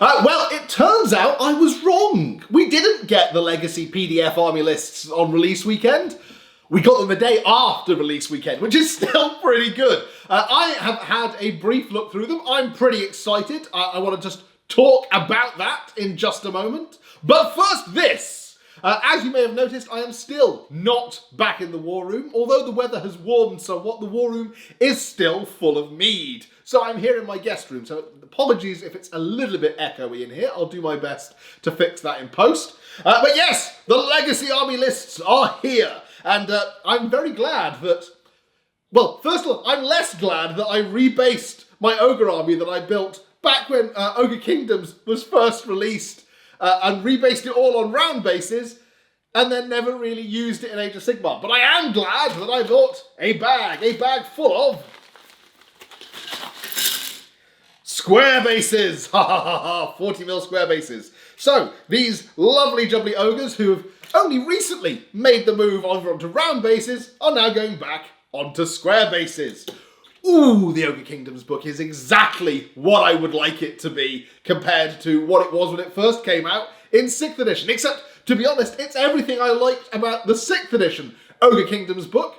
Well, it turns out I was wrong. We didn't get the Legacy PDF army lists on release weekend. We got them the day after release weekend, which is still pretty good. I have had a brief look through them. I'm pretty excited. I want to just talk about that in just a moment. But first this. As you may have noticed, I am still not back in the war room. Although the weather has warmed somewhat, the war room is still full of mead. So I'm here in my guest room, so apologies if it's a little bit echoey in here. I'll do my best to fix that in post. But yes, the Legacy Army lists are here. And I'm very glad that... Well, first of all, I'm less glad that I rebased my Ogre army that I built back when Ogre Kingdoms was first released. And rebased it all on round bases, and then never really used it in Age of Sigmar. But I am glad that I bought a bag full of square bases. Ha ha ha ha, 40mm square bases. So, these lovely jubbly ogres who have only recently made the move over onto round bases are now going back onto square bases. Ooh, the Ogre Kingdoms book is exactly what I would like it to be compared to what it was when it first came out in 6th edition. Except, to be honest, it's everything I liked about the 6th edition Ogre Kingdoms book,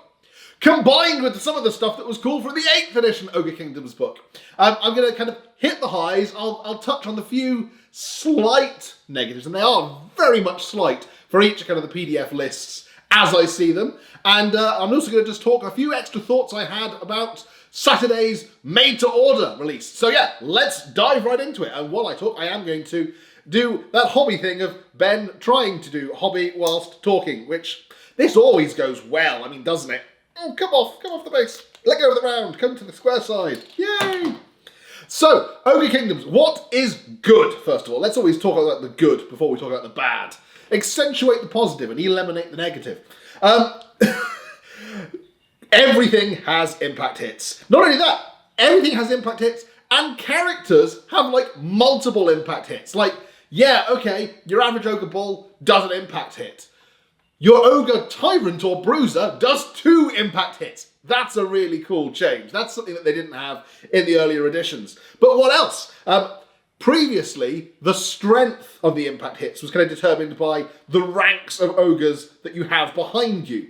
combined with some of the stuff that was cool from the 8th edition Ogre Kingdoms book. I'm going to kind of hit the highs. I'll touch on the few slight negatives, and they are very much slight for each kind of the PDF lists as I see them. And I'm also going to just talk a few extra thoughts I had about Saturday's made-to-order release. So yeah, let's dive right into it. And while I talk, I am going to do that hobby thing of Ben trying to do hobby whilst talking, which this always goes well, I mean, doesn't it? Oh, come off the base. Let go of the round, come to the square side. Yay! So, Ogre Kingdoms, what is good, first of all? Let's always talk about the good before we talk about the bad. Accentuate the positive and eliminate the negative. Everything has impact hits. Not only that, everything has impact hits, and characters have, like, multiple impact hits. Like, yeah, okay, your average Ogre Bull does an impact hit. Your Ogre Tyrant or Bruiser does 2 impact hits. That's a really cool change. That's something that they didn't have in the earlier editions. But what else? Previously, the strength of the impact hits was kind of determined by the ranks of ogres that you have behind you.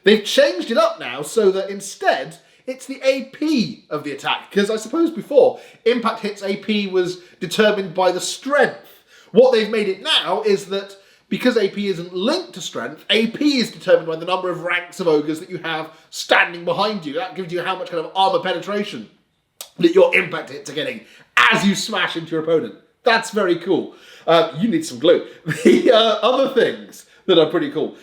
They've changed it up now so that instead it's the AP of the attack. Because I suppose before, impact hits AP was determined by the strength. What they've made it now is that because AP isn't linked to strength, AP is determined by the number of ranks of ogres that you have standing behind you. That gives you how much kind of armor penetration that your impact hits are getting as you smash into your opponent. That's very cool. You need some glue. The other things that are pretty cool.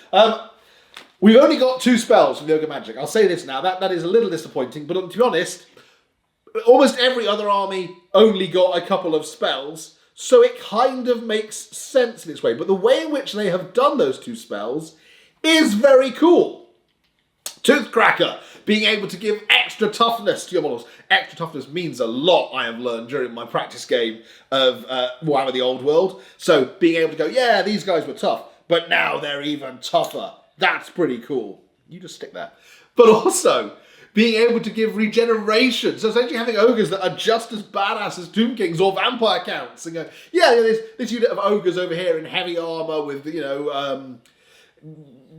We've only got 2 spells from the Ogre Magic. I'll say this now, that is a little disappointing, but to be honest, almost every other army only got a couple of spells, so it kind of makes sense in its way. But the way in which they have done those 2 spells is very cool. Toothcracker, being able to give extra toughness to your models. Extra toughness means a lot, I have learned during my practice game of Warhammer the Old World. So being able to go, yeah, these guys were tough, but now they're even tougher. That's pretty cool. You just stick there. But also, being able to give regeneration. So essentially having ogres that are just as badass as Tomb Kings or Vampire Counts. And go, yeah, there's this unit of ogres over here in heavy armor with, you know,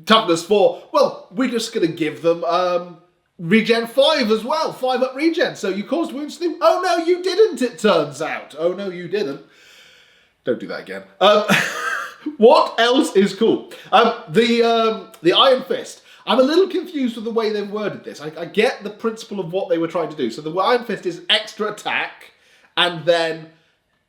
toughness 4. Well, we're just going to give them regen 5 as well. 5 up regen. So you caused wounds to them. Oh, no, you didn't, it turns out. Oh, no, you didn't. Don't do that again. What else is cool? The Iron Fist. I'm a little confused with the way they've worded this. I get the principle of what they were trying to do. So the Iron Fist is extra attack and then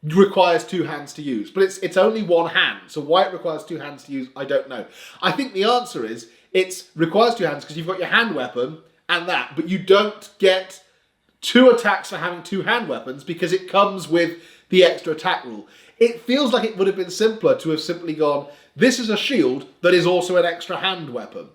requires 2 hands to use. But it's only 1 hand. So why it requires 2 hands to use, I don't know. I think the answer is it requires 2 hands because you've got your hand weapon and that, but you don't get 2 attacks for having 2 hand weapons because it comes with the extra attack rule. It feels like it would have been simpler to have simply gone, this is a shield that is also an extra hand weapon.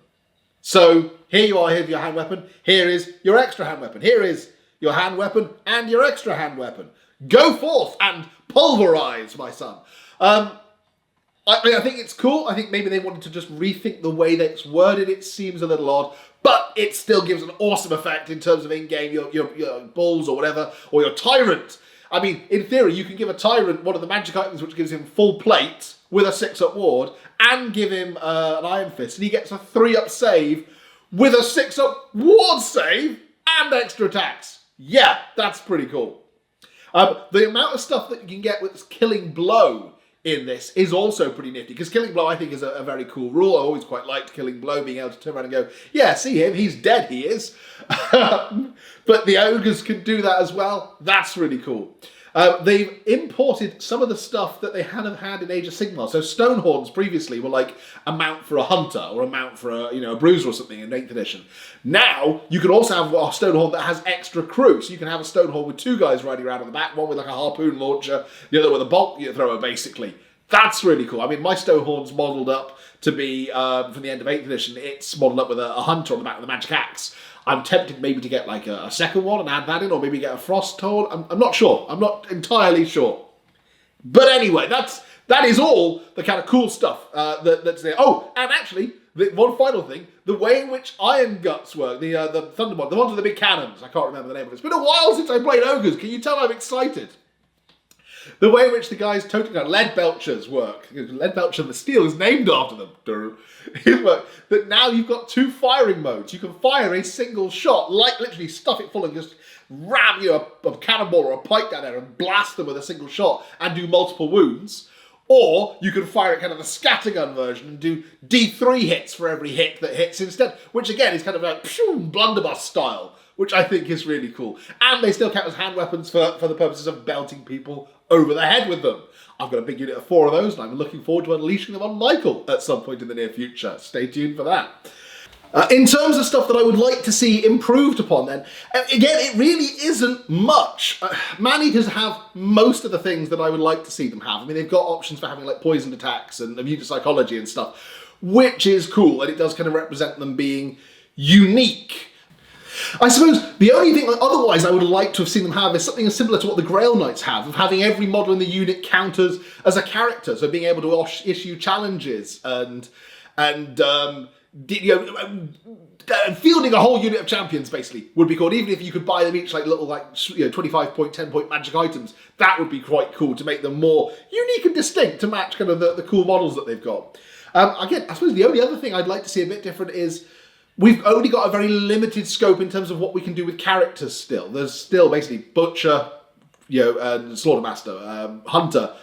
So here you are, here's your hand weapon, here is your extra hand weapon, here is your hand weapon and your extra hand weapon. Go forth and pulverize, my son. I think it's cool. I think maybe they wanted to just rethink the way that it's worded. It seems a little odd, but it still gives an awesome effect in terms of in-game, your bulls or whatever, or your tyrant. I mean, in theory, you can give a Tyrant one of the magic items which gives him full plate with a 6-up ward, and give him an Iron Fist, and he gets a 3-up save with a 6-up ward save and extra attacks. Yeah, that's pretty cool. The amount of stuff that you can get with Killing Blow in this is also pretty nifty, because Killing Blow, I think, is a very cool rule. I always quite liked Killing Blow, being able to turn around and go, yeah, see him, he's dead, he is. But the ogres can do that as well. That's really cool. They've imported some of the stuff that they hadn't had in Age of Sigmar. So Stonehorns previously were like a mount for a hunter, or a mount for a bruiser or something in 8th edition. Now, you can also have a Stonehorn that has extra crew. So you can have a Stonehorn with 2 guys riding around on the back, one with like a harpoon launcher, the other with a bolt thrower, basically. That's really cool. I mean, my Stonehorn's modelled up to be, from the end of 8th edition, it's modelled up with a hunter on the back with a magic axe. I'm tempted maybe to get like a second one and add that in, or maybe get a frost horn. I'm not sure. I'm not entirely sure. But anyway, that is all the kind of cool stuff that's there. Oh, and actually, one final thing, the way in which Iron Guts work, the Thunderbolt, the ones with the big cannons, I can't remember the name of it. It's been a while since I played Ogres. Can you tell I'm excited? The way in which the guys totally lead belchers work. Lead belcher and the steel is named after them. That now you've got 2 firing modes. You can fire a single shot, like literally stuff it full and just ram a cannonball or a pipe down there and blast them with a single shot and do multiple wounds. Or you can fire it kind of the scattergun version and do D3 hits for every hit that hits instead, which again is kind of like blunderbuss style, which I think is really cool. And they still count as hand weapons for the purposes of belting people over the head with them. I've got a big unit of 4 of those, and I'm looking forward to unleashing them on Michael at some point in the near future. Stay tuned for that. In terms of stuff that I would like to see improved upon then, again, it really isn't much. Man-Eaters have most of the things that I would like to see them have. I mean, they've got options for having like poisoned attacks and immune to psychology and stuff, which is cool, and it does kind of represent them being unique. I suppose the only thing otherwise I would like to have seen them have is something similar to what the Grail Knights have, of having every model in the unit counters as a character, so being able to issue challenges and fielding a whole unit of champions basically would be cool. Even if you could buy them each like little 25-point, 10-point magic items, that would be quite cool to make them more unique and distinct to match kind of the cool models that they've got. Again, I suppose the only other thing I'd like to see a bit different is we've only got a very limited scope in terms of what we can do with characters still. There's still basically Butcher, and Slaughtermaster, Hunter,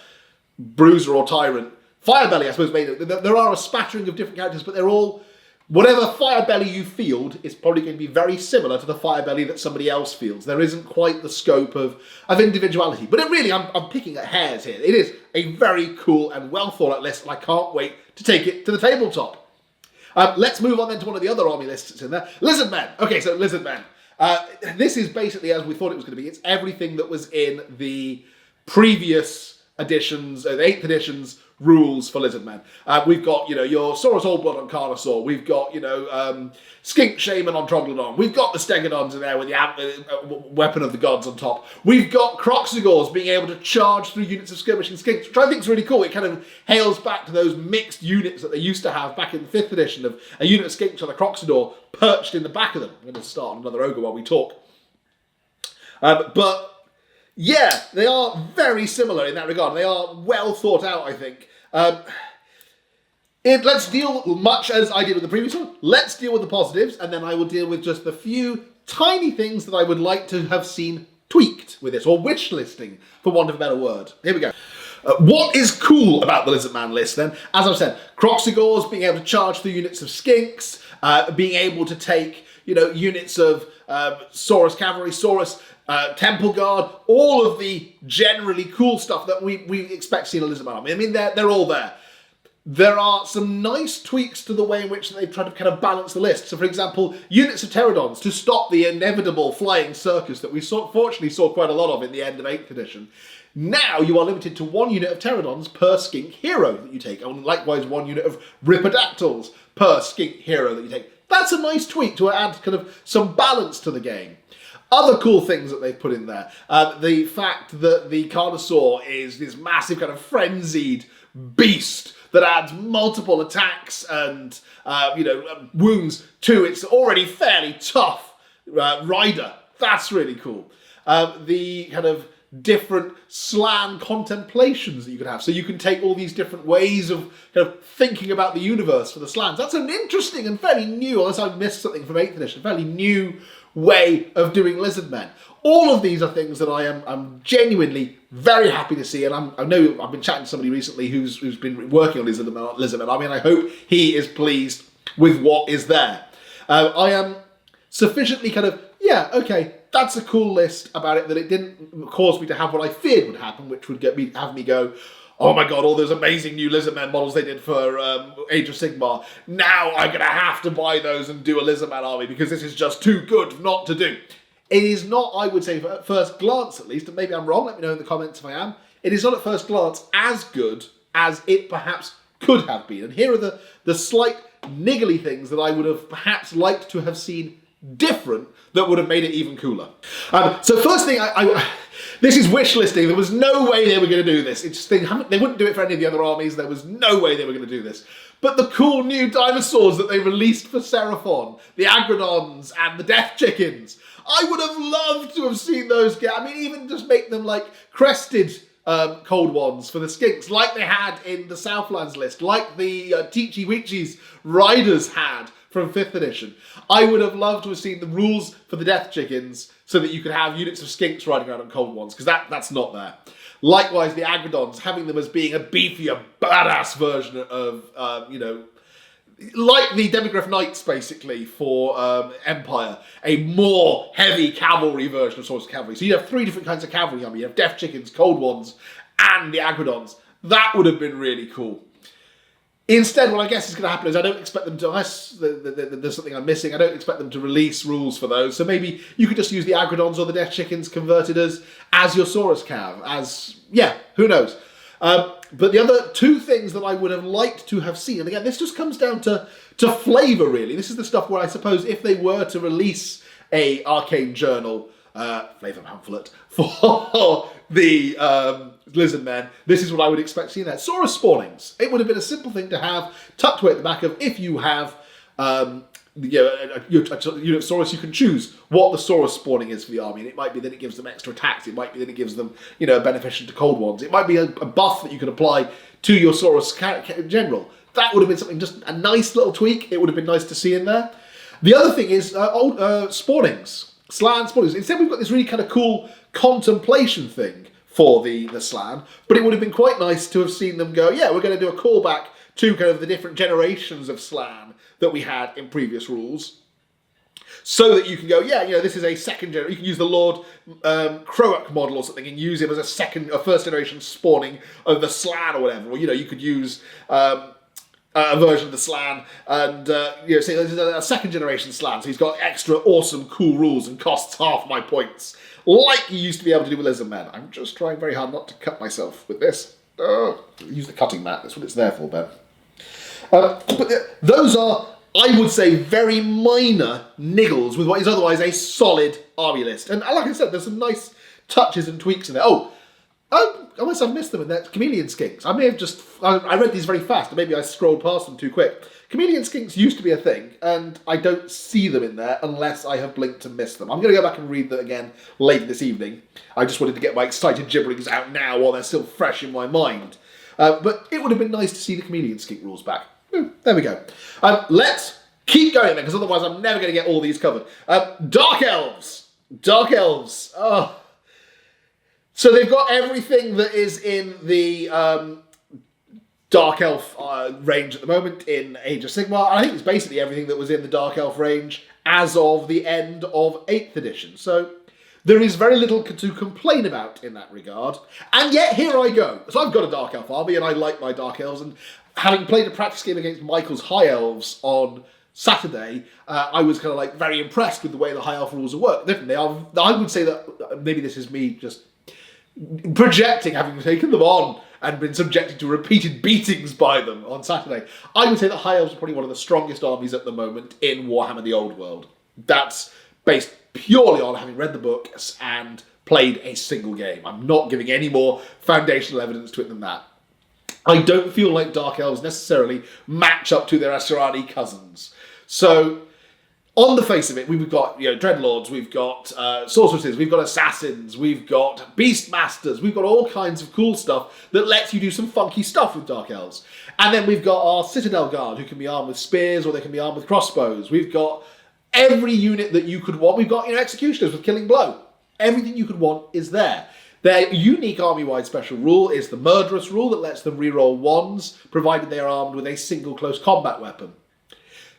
Bruiser or Tyrant. Firebelly, I suppose, there are a spattering of different characters, but they're all, whatever Firebelly you field is probably going to be very similar to the Firebelly that somebody else fields. There isn't quite the scope of individuality. But it really, I'm picking at hairs here. It is a very cool and well thought out list, and I can't wait to take it to the tabletop. Let's move on then to one of the other army lists that's in there. Lizardmen. Okay, so Lizardmen. This is basically as we thought it was going to be. It's everything that was in the previous editions, the 8th editions rules for Lizardmen. We've got, your Saurus Oldblood on Carnosaur. We've got, Skink Shaman on Troglodyte. We've got the Stegodons in there with the Weapon of the Gods on top. We've got Croxigors being able to charge through units of skirmishing skinks, which I think is really cool. It kind of hails back to those mixed units that they used to have back in the 5th edition of a unit of skinks with a Croxidor perched in the back of them. I'm going to start on another ogre while we talk. But yeah, they are very similar in that regard. They are well thought out, I think. Let's deal, much as I did with the previous one, let's deal with the positives, and then I will deal with just the few tiny things that I would like to have seen tweaked with this, or wish listing, for want of a better word. Here we go. What is cool about the Lizardman list then? As I've said, Croxigors being able to charge through units of skinks, being able to take, units of Saurus Cavalry, Saurus Temple Guard, all of the generally cool stuff that we expect to see in a Lizardman army. I mean, they're all there. There are some nice tweaks to the way in which they've tried to kind of balance the list. So, for example, units of Pterodons to stop the inevitable flying circus that we fortunately saw quite a lot of in the end of 8th edition. Now you are limited to 1 unit of Pterodons per skink hero that you take, and likewise 1 unit of Ripidactyls per skink hero that you take. That's a nice tweak to add kind of some balance to the game. Other cool things that they've put in there. The fact that the Carnosaur is this massive kind of frenzied beast that adds multiple attacks and wounds to its already fairly tough rider. That's really cool. The kind of different slan contemplations that you can have. So you can take all these different ways of kind of thinking about the universe for the slans. That's an interesting and fairly new, unless I missed something from 8th edition, fairly new way of doing Lizardmen. All of these are things that I'm genuinely very happy to see, and I know I've been chatting to somebody recently who's been working on Lizardmen. I mean, I hope he is pleased with what is there. I am sufficiently kind of, yeah, okay, that's a cool list about it, that it didn't cause me to have what I feared would happen, which would have me go, oh my god, all those amazing new Lizardmen models they did for Age of Sigmar. Now I'm going to have to buy those and do a Lizardman army because this is just too good not to do. It is not, I would say, at first glance at least, and maybe I'm wrong, let me know in the comments if I am, it is not at first glance as good as it perhaps could have been. And here are the slight niggly things that I would have perhaps liked to have seen different that would have made it even cooler. So first thing, this is wish listing. There was no way they were going to do this. They wouldn't do it for any of the other armies. There was no way they were going to do this. But the cool new dinosaurs that they released for Seraphon, the Agrodons and the Death Chickens, I would have loved to have seen those get. I mean, even just make them like crested cold ones for the skinks, like they had in the Southlands list, like the Teachy Weechies Riders had from 5th edition. I would have loved to have seen the rules for the Death Chickens so that you could have units of skinks riding around on cold ones, because that's not there. Likewise, the Agrodons, having them as being a beefier, badass version of, like the Demigryph Knights, basically, for Empire, a more heavy cavalry version of Swords of Cavalry. So you have 3 different kinds of cavalry army. You have Death Chickens, Cold Ones, and the Agrodons. That would have been really cool. Instead, what I guess is going to happen is I don't expect them to, unless there's something I'm missing, I don't expect them to release rules for those. So maybe you could just use the Agrodons or the Death Chickens converted as your Saurus Cav, who knows. But the other 2 things that I would have liked to have seen, and again, this just comes down to flavour, really. This is the stuff where I suppose if they were to release a Arcane Journal, flavour pamphlet, for the Lizardmen, this is what I would expect to see there. Saurus spawnings. It would have been a simple thing to have tucked away at the back of, if you have a unit of Saurus, you can choose what the Saurus spawning is for the army, and it might be that it gives them extra attacks, it might be that it gives them, a beneficial to cold ones, it might be a buff that you can apply to your Saurus in general. That would have been something, just a nice little tweak. It would have been nice to see in there. The other thing is spawnings, slan spawnings. Instead we've got this really kind of cool contemplation thing for the slan, but it would have been quite nice to have seen them go, yeah, we're going to do a callback to kind of the different generations of slan that we had in previous rules, so that you can go, yeah, this is a second generation. You can use the Lord Croak model or something and use him as a first generation spawning of the slan or whatever. Or you could use a version of the slan and say this is a second generation slan, so he's got extra awesome cool rules and costs half my points, like you used to be able to do with Lizardmen. I'm just trying very hard not to cut myself with this. Use the cutting mat. That's what it's there for, Ben. But those are, I would say, very minor niggles with what is otherwise a solid army list. And like I said, there's some nice touches and tweaks in there. Unless I've missed them in there, Chameleon Skinks. I may have just, I read these very fast, and maybe I scrolled past them too quick. Chameleon Skinks used to be a thing, and I don't see them in there unless I have blinked and missed them. I'm going to go back and read them again later this evening. I just wanted to get my excited gibberings out now while they're still fresh in my mind. But it would have been nice to see the Chameleon Skink rules back. There we go. Let's keep going then, because otherwise I'm never going to get all these covered. Dark Elves. Dark Elves. Oh. So they've got everything that is in the Dark Elf range at the moment in Age of Sigmar. I think it's basically everything that was in the Dark Elf range as of the end of 8th edition. So there is very little to complain about in that regard. And yet here I go. So I've got a Dark Elf army and I like my Dark Elves, and having played a practice game against Michael's High Elves on Saturday, I was kind of like very impressed with the way the High Elf rules work. They are, I would say that maybe this is me just projecting, having taken them on and been subjected to repeated beatings by them on Saturday. I would say that High Elves are probably one of the strongest armies at the moment in Warhammer the Old World. That's based purely on having read the books and played a single game. I'm not giving any more foundational evidence to it than that. I don't feel like Dark Elves necessarily match up to their Asuryani cousins. So on the face of it, we've got dreadlords, we've got sorceresses, we've got assassins, we've got beastmasters, we've got all kinds of cool stuff that lets you do some funky stuff with Dark Elves. And then we've got our Citadel Guard, who can be armed with spears or they can be armed with crossbows. We've got every unit that you could want. We've got executioners with Killing Blow. Everything you could want is there. Their unique army-wide special rule is the Murderous rule that lets them reroll wands, provided they are armed with a single close combat weapon.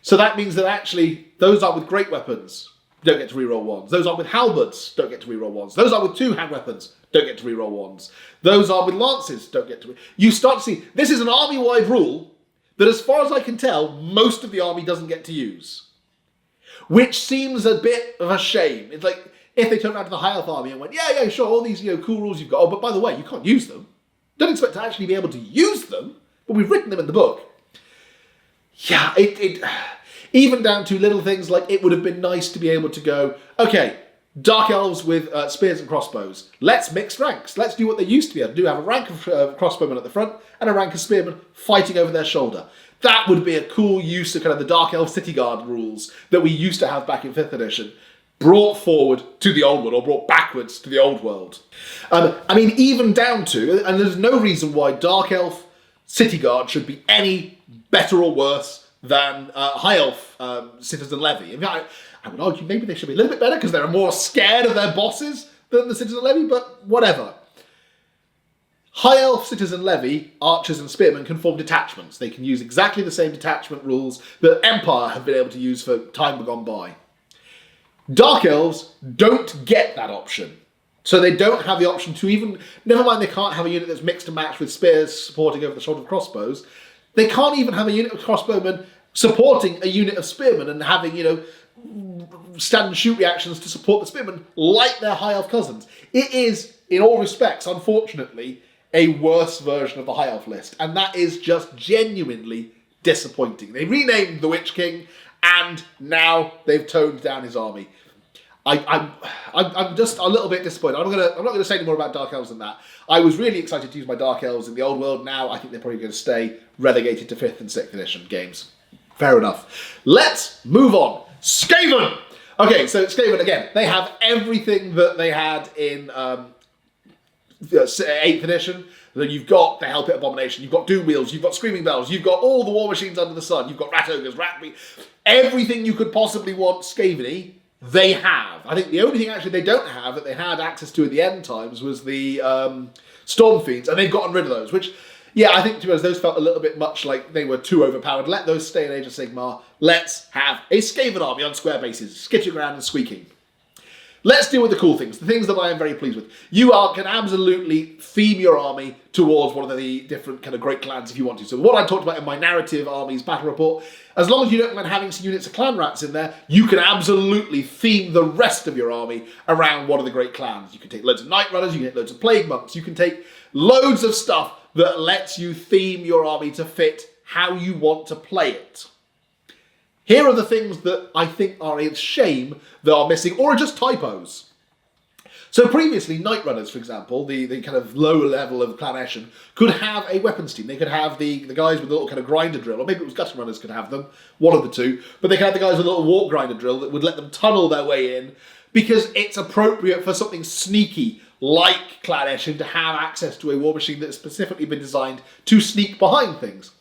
So that means that actually, those armed with great weapons don't get to reroll wands. Those armed with halberds don't get to reroll wands. Those armed with two-hand weapons don't get to reroll wands. Those armed with lances don't get to. You start to see, this is an army-wide rule that, as far as I can tell, most of the army doesn't get to use. Which seems a bit of a shame. It's like, if they turned around to the High Elf army and went, yeah, sure, all these cool rules you've got, oh, but by the way, you can't use them. Don't expect to actually be able to use them, but we've written them in the book. Yeah, it even down to little things like it would have been nice to be able to go, okay, Dark Elves with spears and crossbows. Let's mix ranks. Let's do what they used to be able to do. Have a rank of crossbowmen at the front and a rank of spearmen fighting over their shoulder. That would be a cool use of kind of the Dark Elf City Guard rules that we used to have back in 5th edition, brought forward to the old world, or brought backwards to the old world. I mean, even down to, and there's no reason why Dark Elf City Guard should be any better or worse than High Elf Citizen Levy. In fact, I would argue maybe they should be a little bit better because they're more scared of their bosses than the Citizen Levy, but whatever. High Elf Citizen Levy, archers and spearmen can form detachments. They can use exactly the same detachment rules that Empire have been able to use for time gone by. Dark Elves don't get that option. So they don't have the option to even, never mind they can't have a unit that's mixed and matched with spears supporting over the shoulder of crossbows, they can't even have a unit of crossbowmen supporting a unit of spearmen and having, stand and shoot reactions to support the spearmen like their High Elf cousins. It is, in all respects, unfortunately, a worse version of the High Elf list, and that is just genuinely disappointing. They renamed the Witch King, and now they've toned down his army. I'm just a little bit disappointed. I'm not going to say any more about Dark Elves than that. I was really excited to use my Dark Elves in the old world. Now I think they're probably going to stay relegated to 5th and 6th edition games. Fair enough. Let's move on. Skaven! Okay, so Skaven, again, they have everything that they had in 8th edition. You've got the Hell Pit Abomination, you've got Doom Wheels, you've got Screaming Bells, you've got all the war machines under the sun, you've got Rat Ogres, everything you could possibly want Skaven-y, they have. I think the only thing actually they don't have that they had access to at the end times was the Storm Fiends, and they've gotten rid of those, which, yeah, I think to be honest, those felt a little bit much like they were too overpowered. Let those stay in Age of Sigmar. Let's have a Skaven army on square bases, skitching around and squeaking. Let's deal with the cool things, the things that I am very pleased with. You can absolutely theme your army towards one of the different kind of great clans if you want to. So what I talked about in my narrative armies battle report, as long as you don't mind having some units of clan rats in there, you can absolutely theme the rest of your army around one of the great clans. You can take loads of Night Runners, you can take loads of Plague Monks, you can take loads of stuff that lets you theme your army to fit how you want to play it. Here are the things that I think are a shame that are missing, or are just typos. So previously, Night Runners, for example, the kind of lower level of Clan Eshin, could have a weapons team. They could have the guys with the little kind of grinder drill, or maybe it was Gutter Runners could have them, one of the two, but they could have the guys with a little warp grinder drill that would let them tunnel their way in, because it's appropriate for something sneaky like Clan Eshin to have access to a war machine that's specifically been designed to sneak behind things.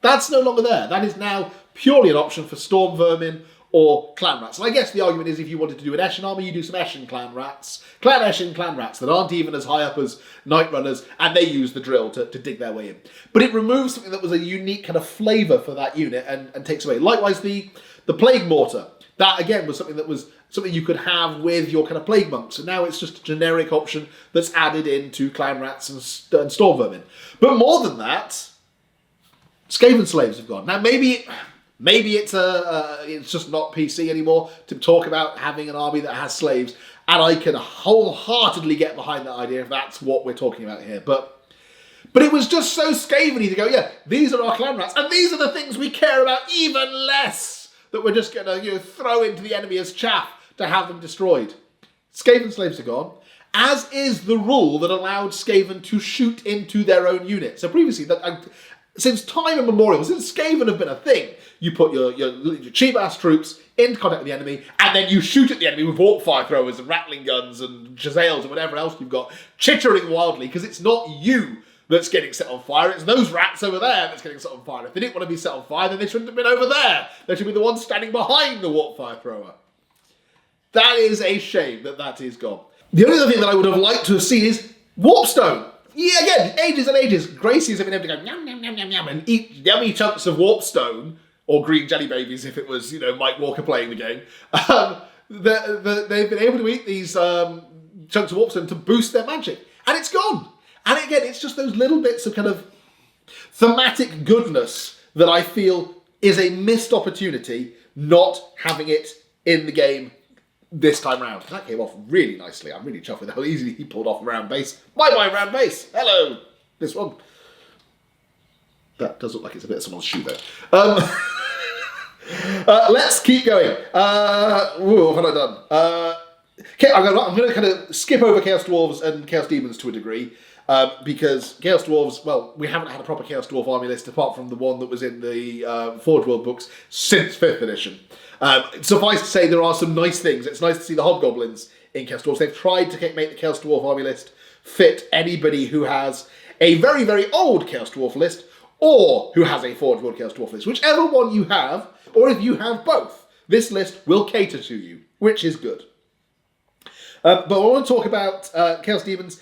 That's no longer there. That is now purely an option for Storm Vermin or Clan Rats. And I guess the argument is if you wanted to do an Eshin army, you do some Eshin Clan Rats. Clan Eshin Clan Rats that aren't even as high up as Night Runners, and they use the drill to dig their way in. But it removes something that was a unique kind of flavour for that unit and takes away. Likewise, the Plague Mortar. That, again, was something you could have with your kind of Plague Monks. And now it's just a generic option that's added into Clan Rats and Storm Vermin. But more than that, Skaven slaves have gone. Now, maybe it's just not PC anymore to talk about having an army that has slaves, and I can wholeheartedly get behind that idea if that's what we're talking about here. But it was just so Skaven-y to go, yeah, these are our clan rats, and these are the things we care about even less that we're just going to throw into the enemy as chaff to have them destroyed. Skaven slaves are gone, as is the rule that allowed Skaven to shoot into their own unit. So previously, since time immemorial, since Skaven have been a thing, you put your cheap-ass troops into contact with the enemy, and then you shoot at the enemy with warp fire throwers and rattling guns and chazales and whatever else you've got, chittering wildly, because it's not you that's getting set on fire, it's those rats over there that's getting set on fire. If they didn't want to be set on fire, then they shouldn't have been over there. They should be the ones standing behind the warp fire thrower. That is a shame that is gone. The only other thing that I would have liked to have seen is Warpstone. Yeah, again, ages and ages, Gracie's have been able to go yum, yum, yum, yum, yum, and eat yummy chunks of Warpstone, or green jelly babies if it was, Mike Walker playing the game. They've been able to eat these chunks of Warpstone to boost their magic. And it's gone. And again, it's just those little bits of kind of thematic goodness that I feel is a missed opportunity not having it in the game this time round. That came off really nicely. I'm really chuffed with how easily he pulled off a round base. My round base. Hello. This one. That does look like it's a bit of someone's shoe though. Let's keep going. What have I done? Okay, I'm going to kind of skip over Chaos Dwarves and Chaos Demons to a degree. Because Chaos Dwarves, well, we haven't had a proper Chaos Dwarf army list apart from the one that was in the Forge World books since 5th edition. Suffice to say, there are some nice things. It's nice to see the Hobgoblins in Chaos Dwarves. They've tried to make the Chaos Dwarf army list fit anybody who has a very, very old Chaos Dwarf list or who has a Forge World Chaos Dwarf list. Whichever one you have, or if you have both, this list will cater to you, which is good. But I want to talk about Chaos Demons.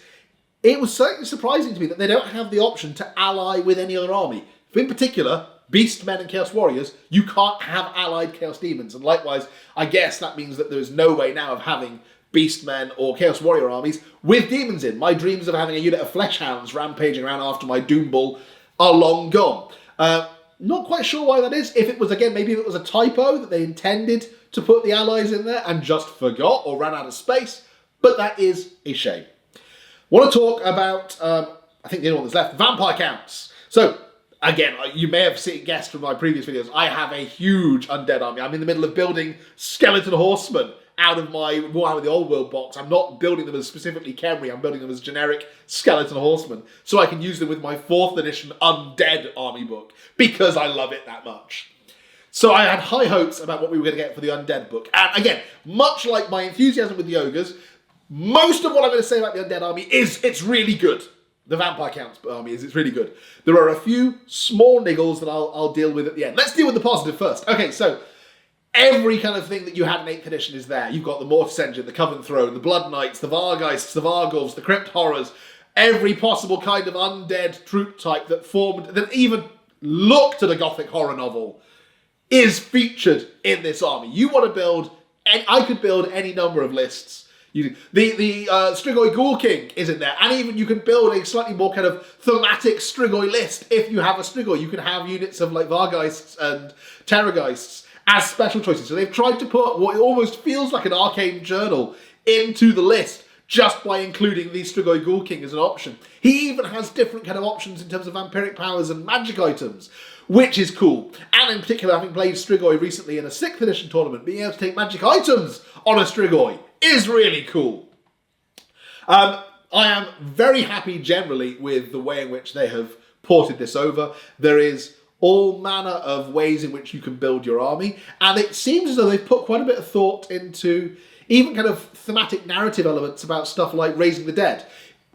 It was certainly surprising to me that they don't have the option to ally with any other army. In particular, Beastmen and Chaos Warriors, you can't have allied Chaos Demons. And likewise, I guess that means that there's no way now of having Beastmen or Chaos Warrior armies with demons in. My dreams of having a unit of Fleshhounds rampaging around after my Doom Bull are long gone. Not quite sure why that is. If it was, again, maybe it was a typo that they intended to put the allies in there and just forgot or ran out of space. But that is a shame. Want to talk about, I think the only one that's left, vampire counts. So, again, you may have guessed from my previous videos, I have a huge undead army. I'm in the middle of building skeleton horsemen out of my Warhammer the Old World box. I'm not building them as specifically Khemri, I'm building them as generic skeleton horsemen, so I can use them with my 4th edition undead army book, because I love it that much. So I had high hopes about what we were going to get for the undead book. And again, much like my enthusiasm with the ogres, most of what I'm going to say about the undead army is it's really good. The vampire counts army it's really good. There are a few small niggles that I'll deal with at the end. Let's deal with the positive first. Okay, so every kind of thing that you had in 8th edition is there. You've got the Mortis Engine, the Coven Throne, the Blood Knights, the Vargheists, the Varghulfs, the Crypt Horrors, every possible kind of undead troop type that even looked at a Gothic horror novel is featured in this army. You want to build, and I could build any number of lists. The Strigoi Ghoul King is in there, and even you can build a slightly more kind of thematic Strigoi list if you have a Strigoi. You can have units of like Vargheists and Terrorgeists as special choices. So they've tried to put what almost feels like an arcane journal into the list just by including the Strigoi Ghoul King as an option. He even has different kind of options in terms of vampiric powers and magic items, which is cool. And in particular, having played Strigoi recently in a 6th edition tournament, being able to take magic items on a Strigoi is really cool. I am very happy generally with the way in which they have ported this over. There is all manner of ways in which you can build your army, and it seems as though they've put quite a bit of thought into even kind of thematic narrative elements about stuff like raising the dead.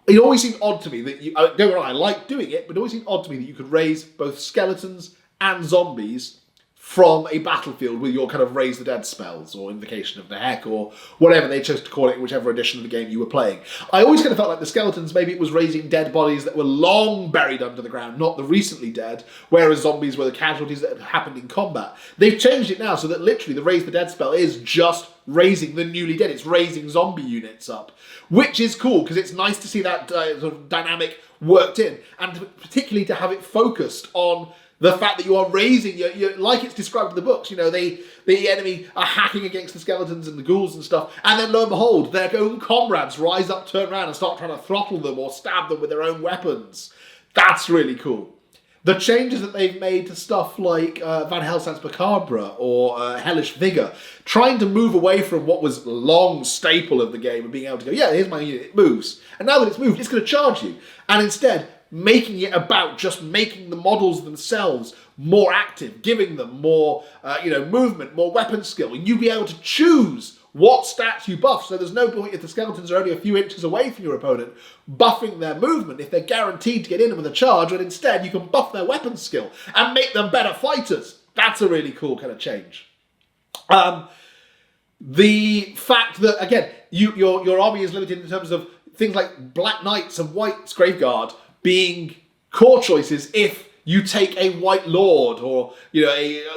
It always seemed odd to me that you, don't get me wrong, I like doing it, but it always seemed odd to me that you could raise both skeletons and zombies from a battlefield with your kind of raise the dead spells or invocation of the heck or whatever they chose to call it in whichever edition of the game you were playing. I always kind of felt like the skeletons, maybe it was raising dead bodies that were long buried under the ground, not the recently dead, whereas zombies were the casualties that had happened in combat. They've changed it now so that literally the raise the dead spell is just raising the newly dead. It's raising zombie units up, which is cool because it's nice to see that sort of dynamic worked in, and particularly to have it focused on the fact that you are raising, like it's described in the books, the enemy are hacking against the skeletons and the ghouls and stuff, and then lo and behold, their own comrades rise up, turn around and start trying to throttle them or stab them with their own weapons. That's really cool. The changes that they've made to stuff like Van Helsing's Macabre or Hellish Vigour, trying to move away from what was a long staple of the game and being able to go, yeah, here's my unit, it moves. And now that it's moved, it's going to charge you. And instead, making it about just making the models themselves more active, giving them more, movement, more weapon skill, and you'd be able to choose what stats you buff. So there's no point if the skeletons are only a few inches away from your opponent, buffing their movement if they're guaranteed to get in with a charge, and instead you can buff their weapon skill and make them better fighters. That's a really cool kind of change. The fact that, again, your army is limited in terms of things like Black Knights and White's Graveguard being core choices if you take a White Lord or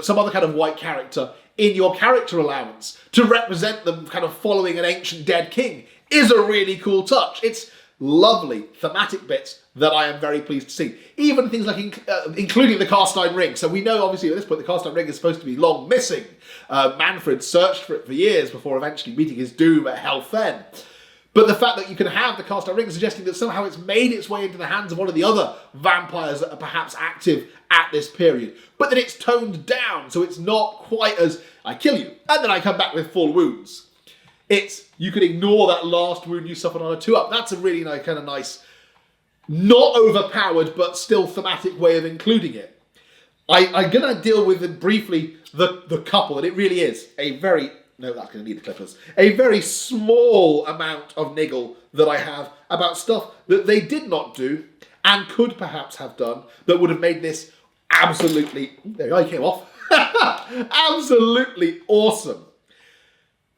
some other kind of white character in your character allowance to represent them kind of following an ancient dead king is a really cool touch. It's lovely thematic bits that I am very pleased to see. Even things like including the cast iron ring. So we know obviously at this point the cast iron ring is supposed to be long missing. Manfred searched for it for years before eventually meeting his doom at Helfen. But the fact that you can have the cast iron ring suggesting that somehow it's made its way into the hands of one of the other vampires that are perhaps active at this period. But that it's toned down, so it's not quite as, I kill you, and then I come back with full wounds. It's, you could ignore that last wound you suffered on a 2-up. That's a really kind of nice, not overpowered, but still thematic way of including it. I'm going to deal with it briefly, the couple, and it really is a very... No, that's going to need the clippers. A very small amount of niggle that I have about stuff that they did not do and could perhaps have done that would have made this absolutely... There, I came off. Absolutely awesome.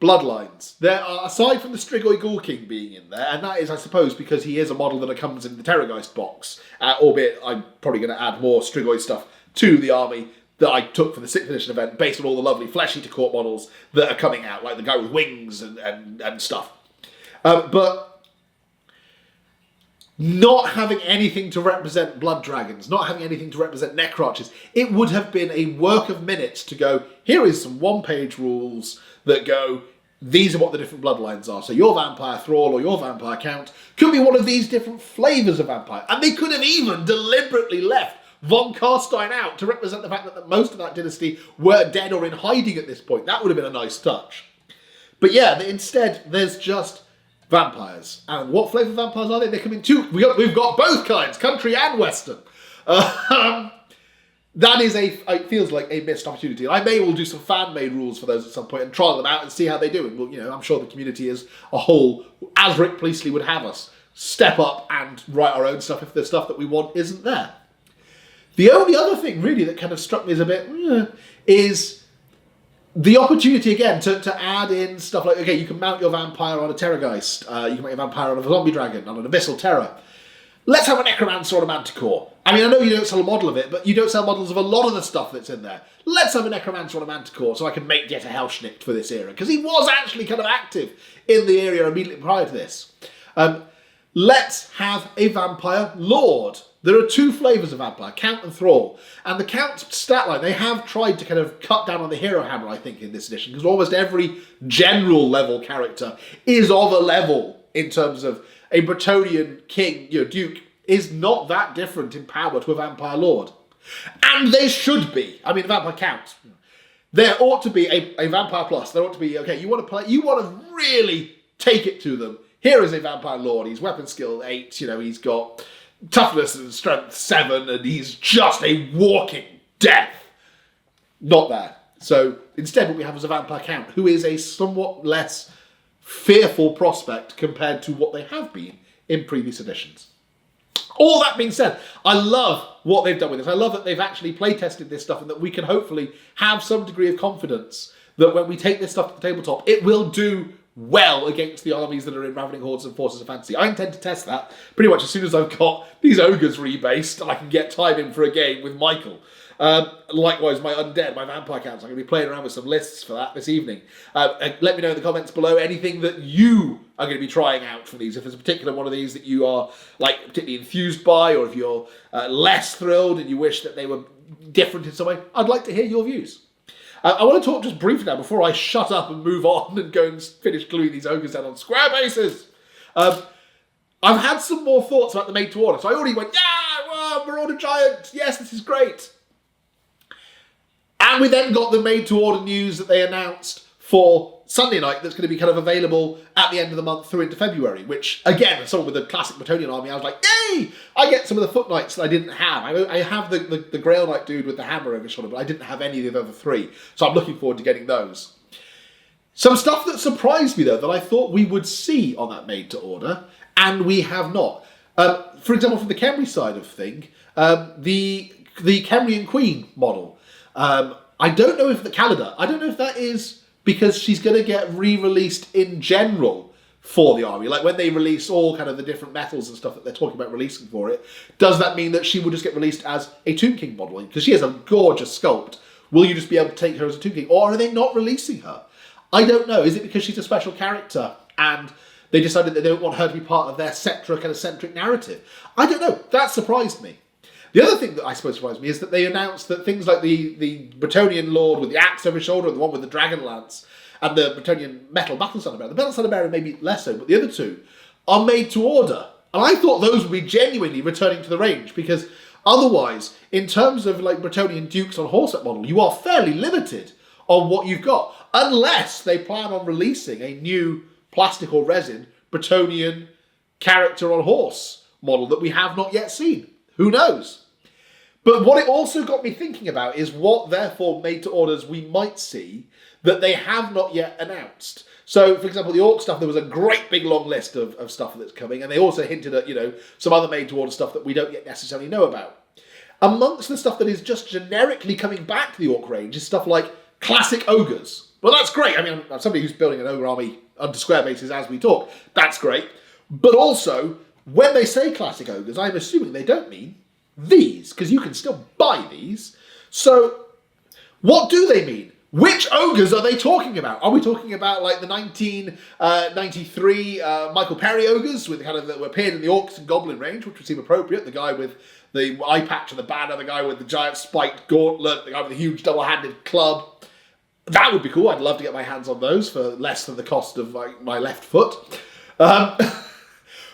Bloodlines. There are, aside from the Strigoi Ghoul King being in there, and that is, I suppose, because he is a model that comes in the Terrorgeist box, albeit I'm probably going to add more Strigoi stuff to the army that I took for the 6th edition event based on all the lovely Flesh Eater Court models that are coming out, like the guy with wings and stuff. But not having anything to represent blood dragons, not having anything to represent necroarchers, it would have been a work of minutes to go, here is some one-page rules that go, these are what the different bloodlines are. So your vampire thrall or your vampire count could be one of these different flavours of vampire. And they could have even deliberately left Von Carstein out to represent the fact that most of that dynasty were dead or in hiding at this point. That would have been a nice touch. But yeah, instead, there's just vampires. And what flavour vampires are they? They come in two. We've got both kinds, country and western. That is it feels like a missed opportunity. I may well do some fan-made rules for those at some point and trial them out and see how they do. And well, I'm sure the community as a whole, as Rick Priestley would have us, step up and write our own stuff if the stuff that we want isn't there. The only other thing, really, that kind of struck me as a bit, is the opportunity, again, to add in stuff like, okay, you can mount your vampire on a Terrorgeist, you can mount your vampire on a zombie dragon, on an Abyssal Terror. Let's have a Necromancer or a Manticore. I mean, I know you don't sell a model of it, but you don't sell models of a lot of the stuff that's in there. Let's have a Necromancer or a Manticore so I can make Dieter Hellschnicht for this era, because he was actually kind of active in the area immediately prior to this. Let's have a Vampire Lord. There are two flavours of vampire, Count and Thrall. And the Count stat line, they have tried to kind of cut down on the hero hammer, I think, in this edition, because almost every general level character is of a level in terms of a Bretonnian king, duke, is not that different in power to a Vampire Lord. And they should be. I mean, a Vampire Count. There ought to be a Vampire Plus. There ought to be, okay, you want to really take it to them. Here is a Vampire Lord. He's weapon skill 8, he's got toughness and strength 7, and he's just a walking death. Not there. So instead what we have is a Vampire Count, who is a somewhat less fearful prospect compared to what they have been in previous editions. All that being said, I love what they've done with this. I love that they've actually play-tested this stuff and that we can hopefully have some degree of confidence that when we take this stuff to the tabletop, it will do well against the armies that are in Ravening Hordes and Forces of Fantasy. I intend to test that pretty much as soon as I've got these ogres rebased and I can get time in for a game with Michael. Likewise, my undead, my vampire counts, I'm going to be playing around with some lists for that this evening. Let me know in the comments below anything that you are going to be trying out for these. If there's a particular one of these that you are particularly enthused by, or if you're less thrilled and you wish that they were different in some way, I'd like to hear your views. I want to talk just briefly now before I shut up and move on and go and finish gluing these ogres down on square bases. I've had some more thoughts about the Made to Order. So I already went, yeah, well, Marauder Giant, yes, this is great. And we then got the Made to Order news that they announced for Sunday night that's going to be kind of available at the end of the month through into February, which, again, as someone with a classic Bretonnian army, I was like, yay! I get some of the foot knights that I didn't have. I have the Grail Knight dude with the hammer over his shoulder, but I didn't have any of the other three. So I'm looking forward to getting those. Some stuff that surprised me, though, that I thought we would see on that made-to-order, and we have not. For example, from the Khemri side of thing, the Khemrian Queen model. I don't know if the Calendar, I don't know if that is because she's going to get re-released in general for the army. Like when they release all kind of the different metals and stuff that they're talking about releasing for it, does that mean that she will just get released as a Tomb King model? Because she has a gorgeous sculpt. Will you just be able to take her as a Tomb King? Or are they not releasing her? I don't know. Is it because she's a special character and they decided that they don't want her to be part of their Cetra kind of centric narrative? I don't know. That surprised me. The other thing that I suppose surprised me is that they announced that things like the Bretonnian Lord with the axe over his shoulder and the one with the dragon lance and the Bretonnian metal battle standard bearer, the metal standard bearer maybe less so, but the other two are made to order. And I thought those would be genuinely returning to the range because otherwise, in terms of like Bretonnian Dukes on horseback model, you are fairly limited on what you've got unless they plan on releasing a new plastic or resin Bretonnian character on horse model that we have not yet seen. Who knows? But what it also got me thinking about is what, therefore, made-to-orders we might see that they have not yet announced. So, for example, the Orc stuff, there was a great big long list of stuff that's coming, and they also hinted at, some other made-to-order stuff that we don't yet necessarily know about. Amongst the stuff that is just generically coming back to the Orc range is stuff like classic ogres. Well, that's great. I mean, I'm somebody who's building an ogre army under square bases as we talk. That's great. But also, when they say classic ogres, I'm assuming they don't mean these, because you can still buy these. So, what do they mean? Which ogres are they talking about? Are we talking about like the 1993 Michael Perry ogres with kind of that appeared in the Orcs and Goblin range, which would seem appropriate? The guy with the eye patch and the banner, the guy with the giant spiked gauntlet, the guy with the huge double-handed club. That would be cool. I'd love to get my hands on those for less than the cost of my left foot.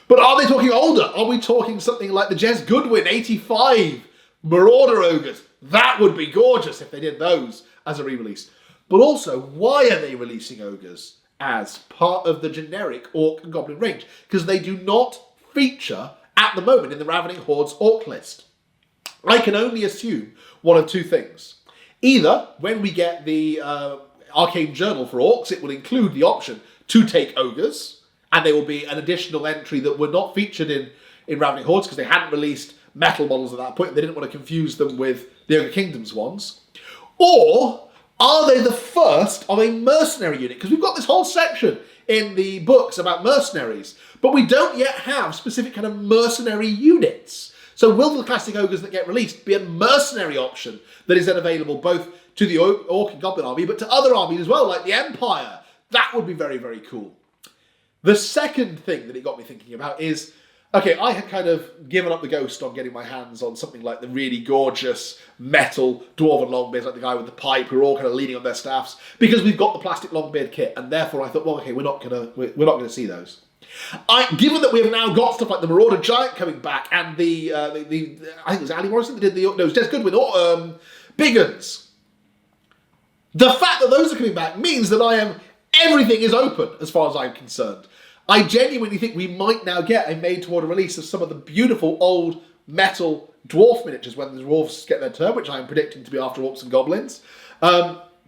But are they talking older? Are we talking something like the Jez Goodwin 85 Marauder Ogres? That would be gorgeous if they did those as a re-release. But also, why are they releasing ogres as part of the generic Orc and Goblin range? Because they do not feature at the moment in the Ravening Horde's Orc list. I can only assume one of two things. Either, when we get the Arcane Journal for Orcs, it will include the option to take ogres, and they will be an additional entry that were not featured in Ravening Hordes because they hadn't released metal models at that point. They didn't want to confuse them with the Ogre Kingdoms ones. Or are they the first of a mercenary unit? Because we've got this whole section in the books about mercenaries, but we don't yet have specific kind of mercenary units. So will the classic ogres that get released be a mercenary option that is then available both to the Orc and Goblin army, but to other armies as well, like the Empire? That would be very, very cool. The second thing that it got me thinking about is, okay, I had kind of given up the ghost on getting my hands on something like the really gorgeous metal Dwarven Longbeards, like the guy with the pipe, who are all kind of leaning on their staffs, because we've got the plastic Longbeard kit, and therefore I thought, well, okay, we're not gonna see those. Given that we have now got stuff like the Marauder Giant coming back, and the I think it was Ali Morrison that did it was Des Goodwin, or Big Uns. The fact that those are coming back means that everything is open as far as I'm concerned. I genuinely think we might now get a made-to-order release of some of the beautiful old metal dwarf miniatures when the dwarves get their turn, which I'm predicting to be after Orcs and Goblins,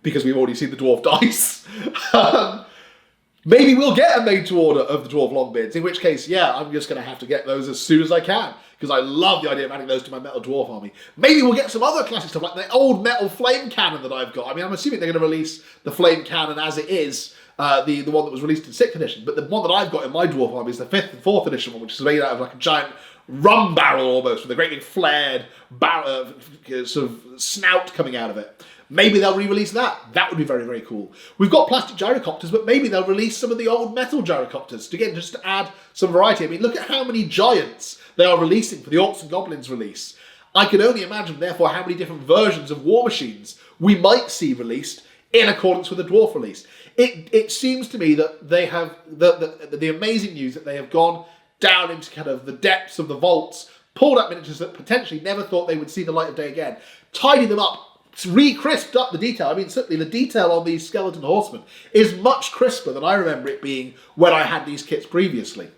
because we've already seen the dwarf dice. Maybe we'll get a made-to-order of the dwarf Longbeards, in which case, yeah, I'm just going to have to get those as soon as I can, because I love the idea of adding those to my metal dwarf army. Maybe we'll get some other classic stuff, like the old metal flame cannon that I've got. I mean, I'm assuming they're going to release the flame cannon as it is, the one that was released in 6th edition, but the one that I've got in my dwarf army is the 5th and 4th edition one, which is made out of like a giant rum barrel almost, with a great big flared sort of snout coming out of it. Maybe they'll re-release that. That would be very, very cool. We've got plastic gyrocopters, but maybe they'll release some of the old metal gyrocopters, again, just to add some variety. I mean, look at how many giants they are releasing for the Orcs and Goblins release. I can only imagine, therefore, how many different versions of war machines we might see released in accordance with the dwarf release. It seems to me that they have the amazing news that they have gone down into kind of the depths of the vaults, pulled up miniatures that potentially never thought they would see the light of day again, tidied them up, re-crisped up the detail. I mean, certainly the detail on these skeleton horsemen is much crisper than I remember it being when I had these kits previously.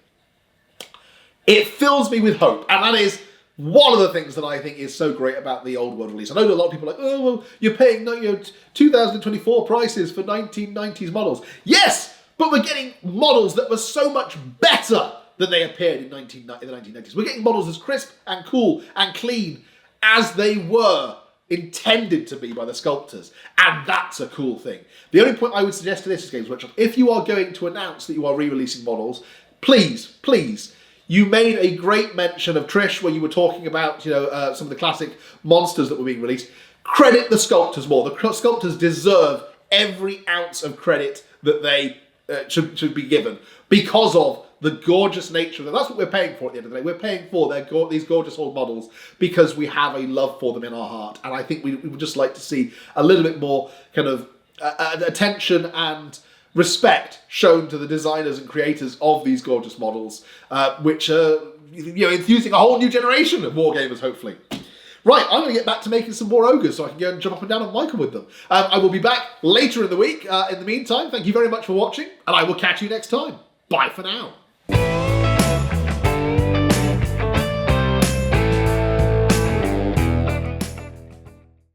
It fills me with hope, and that is one of the things that I think is so great about the old world release. I know a lot of people are like, oh, well, you're paying 2024 prices for 1990s models. Yes, but we're getting models that were so much better than they appeared in the 1990s. We're getting models as crisp and cool and clean as they were intended to be by the sculptors, and that's a cool thing. The only point I would suggest to this is, Games Workshop, if you are going to announce that you are re-releasing models, please, you made a great mention of Trish where you were talking about some of the classic monsters that were being released. Credit the sculptors more. The sculptors deserve every ounce of credit that they should be given because of the gorgeous nature of them. That's what we're paying for at the end of the day. We're paying for these gorgeous old models because we have a love for them in our heart. And I think we would just like to see a little bit more kind of attention and respect shown to the designers and creators of these gorgeous models, which are infusing a whole new generation of wargamers, hopefully. Right, I'm going to get back to making some more ogres so I can go and jump up and down on Michael with them. I will be back later in the week. In the meantime, thank you very much for watching, and I will catch you next time. Bye for now.